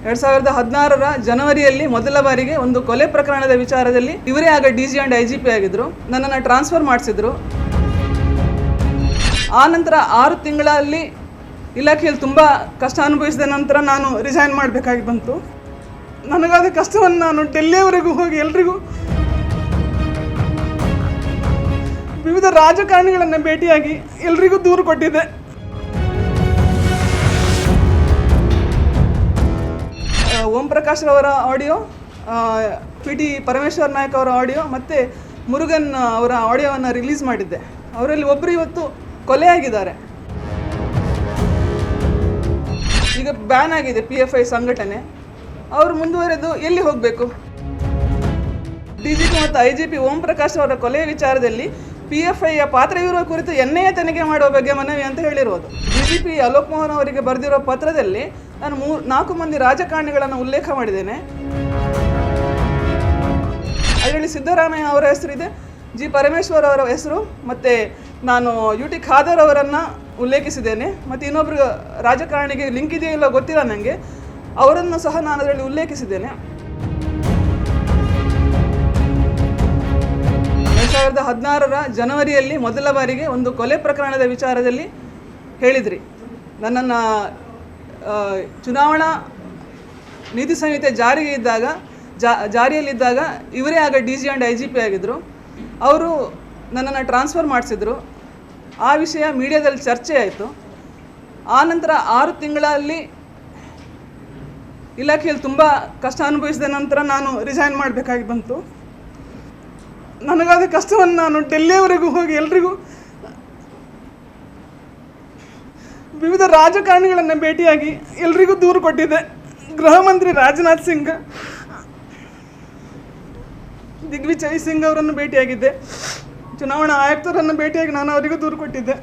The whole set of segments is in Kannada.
2016 ಜನವರಿಯಲ್ಲಿ ಮೊದಲ ಬಾರಿಗೆ ಒಂದು ಕೊಲೆ ಪ್ರಕರಣದ ವಿಚಾರದಲ್ಲಿ ಇವರೇ ಆಗ ಡಿಜಿ ಅಂಡ್ ಐಜಿಪಿ ಆಗಿದ್ರು. ನನ್ನನ್ನು ಟ್ರಾನ್ಸ್ಫರ್ ಮಾಡಿಸಿದ್ರು. ಆ ನಂತರ 6 ತಿಂಗಳಲ್ಲಿ ಇಲಾಖೆಯಲ್ಲಿ ತುಂಬ ಕಷ್ಟ ಅನುಭವಿಸಿದ ನಂತರ ನಾನು ರಿಸೈನ್ ಮಾಡಬೇಕಾಗಿ ಬಂತು. ನನಗಾದ ಕಷ್ಟವನ್ನು ನಾನು ಡೆಲ್ಲಿಯವರೆಗೂ ಹೋಗಿ ಎಲ್ರಿಗೂ ವಿವಿಧ ರಾಜಕಾರಣಿಗಳನ್ನು ಭೇಟಿಯಾಗಿ ಎಲ್ರಿಗೂ ದೂರು ಕೊಟ್ಟಿದ್ದೆ. ಓಂ ಪ್ರಕಾಶ್ ಅವರ audio, P T Parameshwar Naik ಅವರ ಆಡಿಯೋ ಮತ್ತು ಮುರುಗನ್ ಅವರ ಆಡಿಯೋವನ್ನು ರಿಲೀಸ್ ಮಾಡಿದ್ದೆ. ಅವರಲ್ಲಿ ಒಬ್ಬರು ಇವತ್ತು ಕೊಲೆಯಾಗಿದ್ದಾರೆ. ಈಗ ಬ್ಯಾನ್ ಆಗಿದೆ PFI ಸಂಘಟನೆ. ಅವರು ಮುಂದುವರೆದು ಎಲ್ಲಿ ಹೋಗಬೇಕು? DGP ಮತ್ತು IGP ಓಂ ಪ್ರಕಾಶ್ ಅವರ ಕೊಲೆ ವಿಚಾರದಲ್ಲಿ PFIಯ ಪಾತ್ರವಿರುವ ಕುರಿತು NIA ತನಿಖೆ ಮಾಡುವ ಬಗ್ಗೆ ಮನವಿ ಅಂತ ಹೇಳಿರೋದು. DGP ಅಲೋಕ್ ಮೋಹನ್ ಅವರಿಗೆ ಬರೆದಿರೋ ಪತ್ರದಲ್ಲಿ ನಾನು 4 ಮಂದಿ ರಾಜಕಾರಣಿಗಳನ್ನು ಉಲ್ಲೇಖ ಮಾಡಿದ್ದೇನೆ. ಅದರಲ್ಲಿ ಸಿದ್ದರಾಮಯ್ಯ ಅವರ ಹೆಸರಿದೆ, G ಪರಮೇಶ್ವರ್ ಅವರ ಹೆಸರು, ಮತ್ತು ನಾನು UT ಖಾದರ್ ಅವರನ್ನು ಉಲ್ಲೇಖಿಸಿದ್ದೇನೆ. ಮತ್ತು ಇನ್ನೊಬ್ಬರು ರಾಜಕಾರಣಿಗೆ ಲಿಂಕ್ ಇದೆಯೋ ಇಲ್ಲೋ ಗೊತ್ತಿಲ್ಲ ನನಗೆ, ಅವರನ್ನು ಸಹ ನಾನು ಅದರಲ್ಲಿ ಉಲ್ಲೇಖಿಸಿದ್ದೇನೆ. 2016 ಜನವರಿಯಲ್ಲಿ ಮೊದಲ ಬಾರಿಗೆ ಒಂದು ಕೊಲೆ ಪ್ರಕರಣದ ವಿಚಾರದಲ್ಲಿ ಹೇಳಿದ್ರಿ. ನನ್ನನ್ನು ಚುನಾವಣಾ ನೀತಿ ಸಂಹಿತೆ ಜಾರಿಯಲ್ಲಿದ್ದಾಗ ಇವರೇ ಆಗ DG ಅಂಡ್ IGP ಆಗಿದ್ದರು. ಅವರು ನನ್ನನ್ನು ಟ್ರಾನ್ಸ್ಫರ್ ಮಾಡಿಸಿದ್ರು. ಆ ವಿಷಯ ಮೀಡಿಯಾದಲ್ಲಿ ಚರ್ಚೆ ಆಯಿತು. ಆ ನಂತರ 6 ತಿಂಗಳಲ್ಲಿ ಇಲಾಖೆಯಲ್ಲಿ ತುಂಬ ಕಷ್ಟ ಅನುಭವಿಸಿದ ನಂತರ ನಾನು ರಿಸೈನ್ ಮಾಡಬೇಕಾಗಿ ಬಂತು. ನನಗಾದ ಕಷ್ಟವನ್ನು ನಾನು ಡೆಲ್ಲಿಯವರೆಗೂ ಹೋಗಿ ಎಲ್ರಿಗೂ ವಿವಿಧ ರಾಜಕಾರಣಿಗಳನ್ನು ಭೇಟಿಯಾಗಿ ಎಲ್ರಿಗೂ ದೂರು ಕೊಟ್ಟಿದ್ದೆ. ಗೃಹ ಮಂತ್ರಿ ರಾಜನಾಥ್ ಸಿಂಗ್, ದಿಗ್ವಿಜಯ್ ಸಿಂಗ್ ಅವರನ್ನು ಭೇಟಿಯಾಗಿದ್ದೆ. ಚುನಾವಣಾ ಆಯುಕ್ತರನ್ನು ಭೇಟಿಯಾಗಿ ನಾನು ಅವರಿಗೂ ದೂರು ಕೊಟ್ಟಿದ್ದೆ.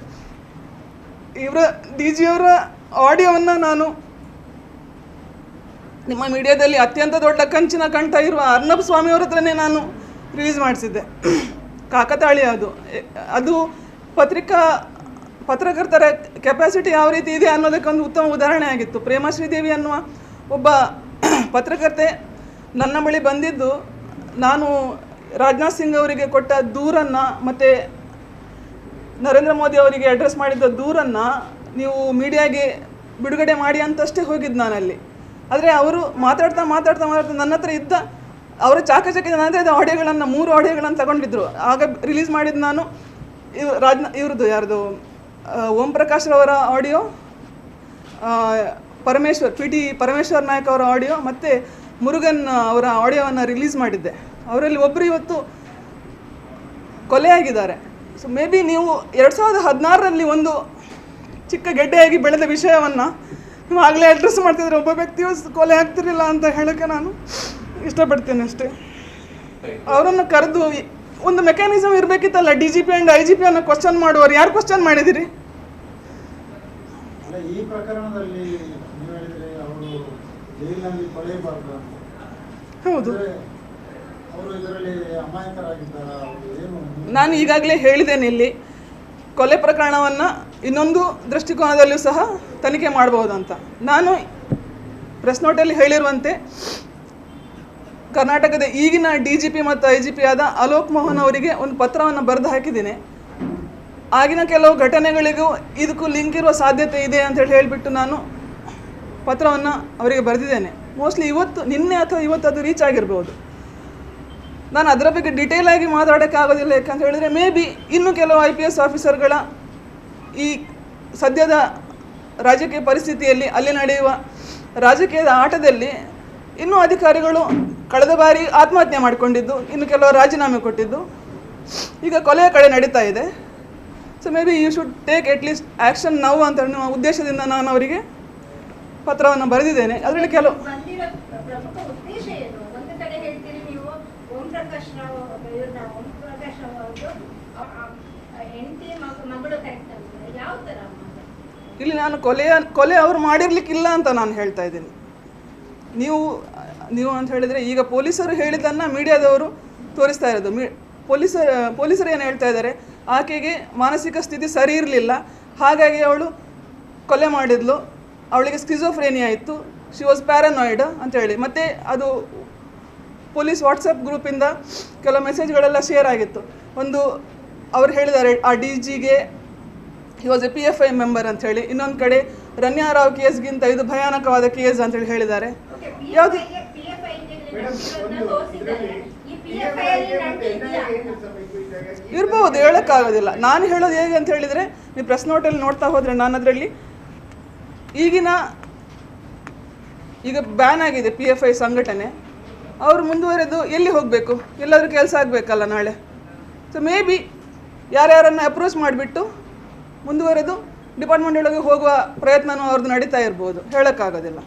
ಇವರ DG ಅವರ ಆಡಿಯೋವನ್ನು ನಾನು ನಿಮ್ಮ ಮೀಡಿಯಾದಲ್ಲಿ ಅತ್ಯಂತ ದೊಡ್ಡ ಕಂಚಿನ ಕಂಠ ಇರುವ ಅರ್ನಬ್ ಸ್ವಾಮಿ ಅವರ ಹತ್ರನೇ ನಾನು ರಿಲೀಸ್ ಮಾಡಿಸಿದ್ದೆ. ಕಾಕತಾಳಿ ಅದು ಪತ್ರಕರ್ತರ ಕೆಪಾಸಿಟಿ ಯಾವ ರೀತಿ ಇದೆ ಅನ್ನೋದಕ್ಕೊಂದು ಉತ್ತಮ ಉದಾಹರಣೆ ಆಗಿತ್ತು. ಪ್ರೇಮಾ ಶ್ರೀದೇವಿ ಅನ್ನುವ ಒಬ್ಬ ಪತ್ರಕರ್ತೆ ನನ್ನ ಬಳಿ ಬಂದಿದ್ದು, ನಾನು ರಾಜನಾಥ್ ಸಿಂಗ್ ಅವರಿಗೆ ಕೊಟ್ಟ ದೂರನ್ನು ಮತ್ತು ನರೇಂದ್ರ ಮೋದಿ ಅವರಿಗೆ ಅಡ್ರೆಸ್ ಮಾಡಿದ್ದ ದೂರನ್ನು ನೀವು ಮೀಡಿಯಾಗೆ ಬಿಡುಗಡೆ ಮಾಡಿ ಅಂತಷ್ಟೇ ಹೋಗಿದ್ದು ನಾನಲ್ಲಿ. ಆದರೆ ಅವರು ಮಾತಾಡ್ತಾ ನನ್ನ ಹತ್ರ ಇದ್ದ ಅವರ ಚಾಕಚಕ್ಯದ ನಂತರ ಆಡಿಯೋಗಳನ್ನು 3 ಆಡಿಯೋಗಳನ್ನು ತಗೊಂಡಿದ್ರು. ಆಗ ರಿಲೀಸ್ ಮಾಡಿದ್ದು ನಾನು ಇವ್ರದ್ದು ಯಾರ್ದು ಓಂ ಪ್ರಕಾಶ್ ಅವರ audio, P T Parameshwar Naik ಅವರ ಆಡಿಯೋ ಮತ್ತು ಮುರುಗನ್ ಅವರ ಆಡಿಯೋವನ್ನು ರಿಲೀಸ್ ಮಾಡಿದ್ದೆ. ಅವರಲ್ಲಿ ಒಬ್ಬರು ಇವತ್ತು ಕೊಲೆಯಾಗಿದ್ದಾರೆ. ಸೊ ಮೇ ಬಿ ನೀವು 2016ರಲ್ಲಿ ಒಂದು ಚಿಕ್ಕ ಗೆಡ್ಡೆಯಾಗಿ ಬೆಳೆದ ವಿಷಯವನ್ನು ನೀವು ಆಗಲೇ ಅಡ್ರೆಸ್ ಮಾಡ್ತಿದ್ರೆ ಒಬ್ಬ ವ್ಯಕ್ತಿಯು ಕೊಲೆ ಆಗ್ತಿರಲಿಲ್ಲ ಅಂತ ಹೇಳೋಕ್ಕೆ ನಾನು ಇಷ್ಟಪಡ್ತೇನೆ ಅಷ್ಟೇ. ಅವರನ್ನು ಕರೆದು ಒಂದು ಮೆಕ್ಯಾನಿಸಮ್ ಇರಬೇಕಿತ್ತಲ್ಲ. DGP ಆ್ಯಂಡ್ IGP ಅನ್ನು ಕ್ವಶನ್ ಮಾಡುವವರು ಯಾರು ಕ್ವಶನ್ ಮಾಡಿದಿರಿ? ಈ ಪ್ರಕರಣದಲ್ಲಿ ನೀವು ಹೇಳಿದ್ರೆ ಅವರು ಜೈಲಿನಲ್ಲಿ ಕೊಲೆಬಾರದು, ಹೌದು, ಅವರು ಇದರಲ್ಲಿ ಅಮಾಯಕರಾಗಿದ್ದಾರೆ. ನಾನು ಈಗಾಗಲೇ ಹೇಳಿದ್ದೇನೆ, ಇಲ್ಲಿ ಕೊಲೆ ಪ್ರಕರಣವನ್ನು ಇನ್ನೊಂದು ದೃಷ್ಟಿಕೋನದಲ್ಲೂ ಸಹ ತನಿಖೆ ಮಾಡಬಹುದು ಅಂತ. ನಾನು ಪ್ರೆಸ್ ನೋಟಲ್ಲಿ ಹೇಳಿರುವಂತೆ ಕರ್ನಾಟಕದ ಈಗಿನ DGP ಮತ್ತು IGP ಆದ ಅಲೋಕ್ ಮೋಹನ್ ಅವರಿಗೆ ಒಂದು ಪತ್ರವನ್ನು ಬರೆದು ಹಾಕಿದ್ದೀನಿ. ಆಗಿನ ಕೆಲವು ಘಟನೆಗಳಿಗೂ ಇದಕ್ಕೂ ಲಿಂಕ್ ಇರುವ ಸಾಧ್ಯತೆ ಇದೆ ಅಂತೇಳಿ ಹೇಳಿಬಿಟ್ಟು ನಾನು ಪತ್ರವನ್ನು ಅವರಿಗೆ ಬರೆದಿದ್ದೇನೆ. ಮೋಸ್ಟ್ಲಿ ನಿನ್ನೆ ಅಥವಾ ಇವತ್ತು ಅದು ರೀಚ್ ಆಗಿರ್ಬೋದು. ನಾನು ಅದರ ಬಗ್ಗೆ ಡೀಟೇಲ್ ಆಗಿ ಮಾತಾಡೋಕ್ಕಾಗೋದಿಲ್ಲ. ಯಾಕಂತ ಹೇಳಿದರೆ ಮೇ ಬಿ ಇನ್ನೂ ಕೆಲವು IPS ಆಫೀಸರ್ಗಳ ಈ ಸದ್ಯದ ರಾಜಕೀಯ ಪರಿಸ್ಥಿತಿಯಲ್ಲಿ, ಅಲ್ಲಿ ನಡೆಯುವ ರಾಜಕೀಯದ ಆಟದಲ್ಲಿ ಇನ್ನೂ ಅಧಿಕಾರಿಗಳು ಕಳೆದ ಬಾರಿ ಆತ್ಮಹತ್ಯೆ ಮಾಡಿಕೊಂಡಿದ್ದು, ಇನ್ನು ಕೆಲವರು ರಾಜೀನಾಮೆ ಕೊಟ್ಟಿದ್ದು, ಈಗ ಕೊಲೆಯ ಕಡೆ ನಡೀತಾ ಇದೆ. So maybe you should take at least action now ಅಂತ ಅನ್ನುವ ಉದ್ದೇಶದಿಂದ ನಾನು ಅವರಿಗೆ ಪತ್ರವನ್ನು ಬರೆದಿದ್ದೇನೆ. ಅದರಲ್ಲಿ ಕೆಲವು ಇಲ್ಲಿ ನಾನು ಕೊಲೆ ಅವರು ಮಾಡಿರ್ಲಿಕ್ಕಿಲ್ಲ ಅಂತ ನಾನು ಹೇಳ್ತಾ ಇದ್ದೀನಿ. ನೀವು ಅಂತ ಹೇಳಿದರೆ ಈಗ ಪೊಲೀಸರು ಹೇಳಿದ್ದನ್ನು ಮೀಡಿಯಾದವರು ತೋರಿಸ್ತಾ ಇರೋದು. ಪೊಲೀಸರು ಏನು ಹೇಳ್ತಾ ಇದ್ದಾರೆ, ಆಕೆಗೆ ಮಾನಸಿಕ ಸ್ಥಿತಿ ಸರಿ ಇರಲಿಲ್ಲ, ಹಾಗಾಗಿ ಅವಳು ಕೊಲೆ ಮಾಡಿದ್ಲು, ಅವಳಿಗೆ ಸ್ಕಿಜೋಫ್ರೇನಿಯಾ ಇತ್ತು, ಶಿ ವಾಸ್ ಪ್ಯಾರನಾಯ್ಡ್ ಅಂತೇಳಿ. ಮತ್ತು ಅದು ಪೊಲೀಸ್ ವಾಟ್ಸಪ್ ಗ್ರೂಪಿಂದ ಕೆಲವು ಮೆಸೇಜ್ಗಳೆಲ್ಲ ಶೇರ್ ಆಗಿತ್ತು. ಒಂದು ಅವ್ರು ಹೇಳಿದ್ದಾರೆ ಆ ಡಿ ಜಿಗೆ he was A PFI member ಅಂಥೇಳಿ. ಇನ್ನೊಂದು ಕಡೆ ರನ್ಯಾರಾವ್ ಕೇಸ್ಗಿಂತ ಇದು ಭಯಾನಕವಾದ ಕೇಸ್ ಅಂತೇಳಿ ಹೇಳಿದ್ದಾರೆ. ಯಾವುದು ಇರ್ಬೋದು, ಹೇಳೋಕ್ಕಾಗೋದಿಲ್ಲ. ನಾನು ಹೇಳೋದು ಹೇಗೆ ಅಂತ ಹೇಳಿದರೆ, ನೀವು ಪ್ರೆಸ್ ನೋಟಲ್ಲಿ ನೋಡ್ತಾ ಹೋದರೆ ನಾನು ಅದರಲ್ಲಿ ಈಗ ಬ್ಯಾನ್ ಆಗಿದೆ PFI ಸಂಘಟನೆ. ಅವರು ಮುಂದುವರೆದು ಎಲ್ಲಿ ಹೋಗಬೇಕು? ಎಲ್ಲಾದರೂ ಕೆಲಸ ಆಗಬೇಕಲ್ಲ ನಾಳೆ. ಸೊ ಮೇ ಬಿ ಯಾರ್ಯಾರನ್ನು ಅಪ್ರೋಚ್ ಮಾಡಿಬಿಟ್ಟು ಮುಂದುವರೆದು ಡಿಪಾರ್ಟ್ಮೆಂಟ್ ಒಳಗೆ ಹೋಗುವ ಪ್ರಯತ್ನವೂ ಅವ್ರದ್ದು ನಡೀತಾ ಇರ್ಬೋದು, ಹೇಳೋಕ್ಕಾಗೋದಿಲ್ಲ.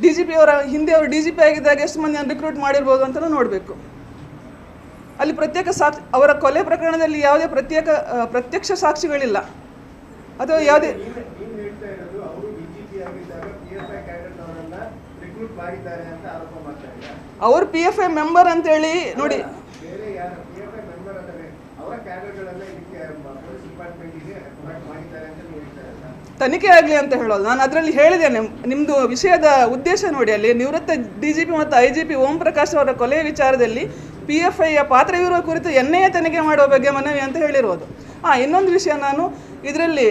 DGP ಅವರ ಹಿಂದೆ ಅವರು DGP ಆಗಿದ್ದಾಗ ಎಷ್ಟು ಮಂದಿಯನ್ನು ರಿಕ್ರೂಟ್ ಮಾಡಿರ್ಬೋದು ಅಂತಲೂ ನೋಡಬೇಕು. ಅಲ್ಲಿ ಅವರ ಕೊಲೆ ಪ್ರಕರಣದಲ್ಲಿ ಯಾವುದೇ ಪ್ರತ್ಯಕ್ಷ ಸಾಕ್ಷಿಗಳಿಲ್ಲ ಅಥವಾ ಯಾವುದೇ ಅವರು PFI ಮೆಂಬರ್ ಅಂತೇಳಿ ನೋಡಿ. ತನಿಖೆ ಆಗಲಿ ಅಂತ ಹೇಳೋದು. ನಾನು ಅದರಲ್ಲಿ ಹೇಳಿದ್ದೇನೆ, ನಿಮ್ಮದು ವಿಷಯದ ಉದ್ದೇಶ ನೋಡಿ. ಅಲ್ಲಿ ನಿವೃತ್ತ DGP ಮತ್ತು IGP ಓಂ ಪ್ರಕಾಶ್ ಅವರ ಕೊಲೆ ವಿಚಾರದಲ್ಲಿ PFIಯ ಪಾತ್ರವಿರುವ ಕುರಿತು NIA ತನಿಖೆ ಮಾಡುವ ಬಗ್ಗೆ ಮನವಿ ಅಂತ ಹೇಳಿರೋದು. ಇನ್ನೊಂದು ವಿಷಯ, ನಾನು ಇದರಲ್ಲಿ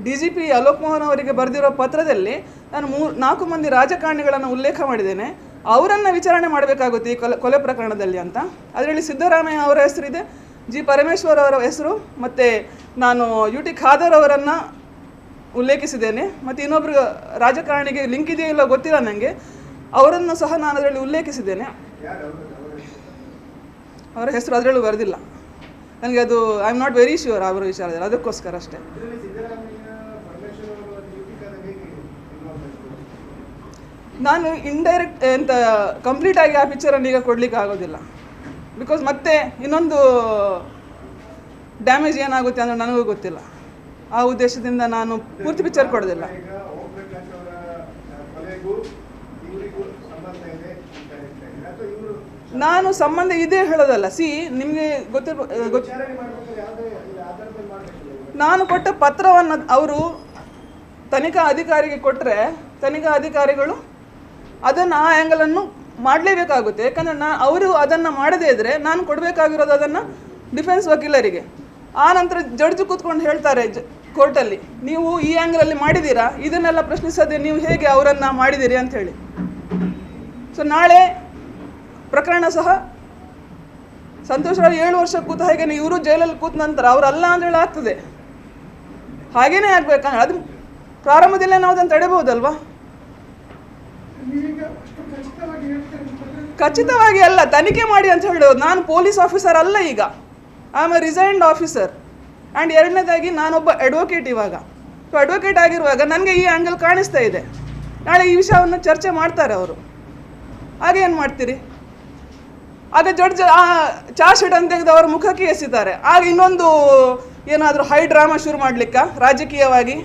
DGP ಅಲೋಕ್ ಮೋಹನ್ ಅವರಿಗೆ ಬರೆದಿರೋ ಪತ್ರದಲ್ಲಿ ನಾನು 4 ಮಂದಿ ರಾಜಕಾರಣಿಗಳನ್ನು ಉಲ್ಲೇಖ ಮಾಡಿದ್ದೇನೆ. ಅವರನ್ನು ವಿಚಾರಣೆ ಮಾಡಬೇಕಾಗುತ್ತೆ ಈ ಕೊಲೆ ಪ್ರಕರಣದಲ್ಲಿ ಅಂತ. ಅದರಲ್ಲಿ ಸಿದ್ದರಾಮಯ್ಯ ಅವರ ಹೆಸರಿದೆ, G ಪರಮೇಶ್ವರ್ ಅವರ ಹೆಸರು, ಮತ್ತು ನಾನು UT ಖಾದರ್ ಅವರನ್ನು ಉಲ್ಲೇಖಿಸಿದ್ದೇನೆ. ಮತ್ತು ಇನ್ನೊಬ್ಬರು ರಾಜಕಾರಣಿಗೆ ಲಿಂಕ್ ಇದೆಯೋ ಇಲ್ಲೋ ಗೊತ್ತಿಲ್ಲ ನನಗೆ, ಅವರನ್ನು ಸಹ ನಾನು ಅದರಲ್ಲಿ ಉಲ್ಲೇಖಿಸಿದ್ದೇನೆ. ಅವರ ಹೆಸರು ಅದರಲ್ಲೂ ಬರೆದಿಲ್ಲ ನನಗೆ, ಅದು I am not very sure ಅವರ ವಿಚಾರದಲ್ಲಿ, ಅದಕ್ಕೋಸ್ಕರ ಅಷ್ಟೇ. ನಾನು ಇಂಡೈರೆಕ್ಟ್ ಕಂಪ್ಲೀಟಾಗಿ ಆ ಪಿಕ್ಚರನ್ನು ಈಗ ಕೊಡಲಿಕ್ಕೆ ಆಗೋದಿಲ್ಲ. ಬಿಕಾಸ್ ಮತ್ತೆ ಇನ್ನೊಂದು ಡ್ಯಾಮೇಜ್ ಏನಾಗುತ್ತೆ ಅಂದರೆ ನನಗೂ ಗೊತ್ತಿಲ್ಲ. ಆ ಉದ್ದೇಶದಿಂದ ನಾನು ಪೂರ್ತಿ ಪಿಕ್ಚರ್ ಕೊಡೋದಿಲ್ಲ. ನಾನು ಸಂಬಂಧ ಇದೆ ಹೇಳೋದಲ್ಲ. ನಿಮಗೆ ನಾನು ಕೊಟ್ಟ ಪತ್ರವನ್ನು ಅವರು ತನಿಖಾ ಅಧಿಕಾರಿಗೆ ಕೊಟ್ಟರೆ ತನಿಖಾ ಅಧಿಕಾರಿಗಳು ಅದನ್ನು ಆ ಆ್ಯಂಗಲನ್ನು ಮಾಡಲೇಬೇಕಾಗುತ್ತೆ. ಯಾಕಂದರೆ ಅವರು ಅದನ್ನು ಮಾಡದೇ ಇದ್ದರೆ ನಾನು ಕೊಡಬೇಕಾಗಿರೋದು ಅದನ್ನು ಡಿಫೆನ್ಸ್ ವಕೀಲರಿಗೆ. ಆ ನಂತರ ಜಡ್ಜ್ ಕೂತ್ಕೊಂಡು ಹೇಳ್ತಾರೆ ಕೋರ್ಟಲ್ಲಿ, ನೀವು ಈ ಆ್ಯಂಗಲಲ್ಲಿ ಮಾಡಿದ್ದೀರಾ, ಇದನ್ನೆಲ್ಲ ಪ್ರಶ್ನಿಸದೆ ನೀವು ಹೇಗೆ ಅವರನ್ನು ಮಾಡಿದ್ದೀರಿ ಅಂಥೇಳಿ. ಸೊ ನಾಳೆ ಪ್ರಕರಣ ಸಹ ಸಂತೋಷ್ ರಾವ್ 7 ವರ್ಷ ಕೂತ ಹಾಗೇನೆ ಇವರು ಜೈಲಲ್ಲಿ ಕೂತ ನಂತರ ಅವರಲ್ಲ ಅಂತೇಳಿ ಆಗ್ತದೆ. ಹಾಗೇನೇ ಆಗ್ಬೇಕಂದ್ರೆ ಅದು ಪ್ರಾರಂಭದಲ್ಲೇ ನಾವು ಅದನ್ನು ತಡೆಯಬಹುದಲ್ವಾ? ಖಚಿತವಾಗಿ ಅಲ್ಲ, ತನಿಖೆ ಮಾಡಿ ಅಂತ ಹೇಳೋದು. ನಾನು ಪೊಲೀಸ್ ಆಫೀಸರ್ ಅಲ್ಲ ಈಗ, I am A resigned officer. And ಎರಡನೇದಾಗಿ ನಾನೊಬ್ಬ ಅಡ್ವೊಕೇಟ್ ಇವಾಗ. ಸೊ ಅಡ್ವೊಕೇಟ್ ಆಗಿರುವಾಗ ನನಗೆ ಈ ಆ್ಯಂಗಲ್ ಕಾಣಿಸ್ತಾ ಇದೆ. ನಾಳೆ ಈ ವಿಷಯವನ್ನು ಚರ್ಚೆ ಮಾಡ್ತಾರೆ ಅವರು, ಹಾಗೆ ಏನು ಮಾಡ್ತೀರಿ? ಆಗ ಜಡ್ಜ್ ಚಾರ್ಜ್ ಶೀಟ್ ಅಂತ ತೆಗೆದು ಅವರ ಮುಖಕ್ಕೆ ಎಸಿತಾರೆ. ಆಗ ಇನ್ನೊಂದು ಏನಾದರೂ ಹೈ ಡ್ರಾಮಾ ಶುರು ಮಾಡಲಿಕ್ಕ ರಾಜಕೀಯವಾಗಿ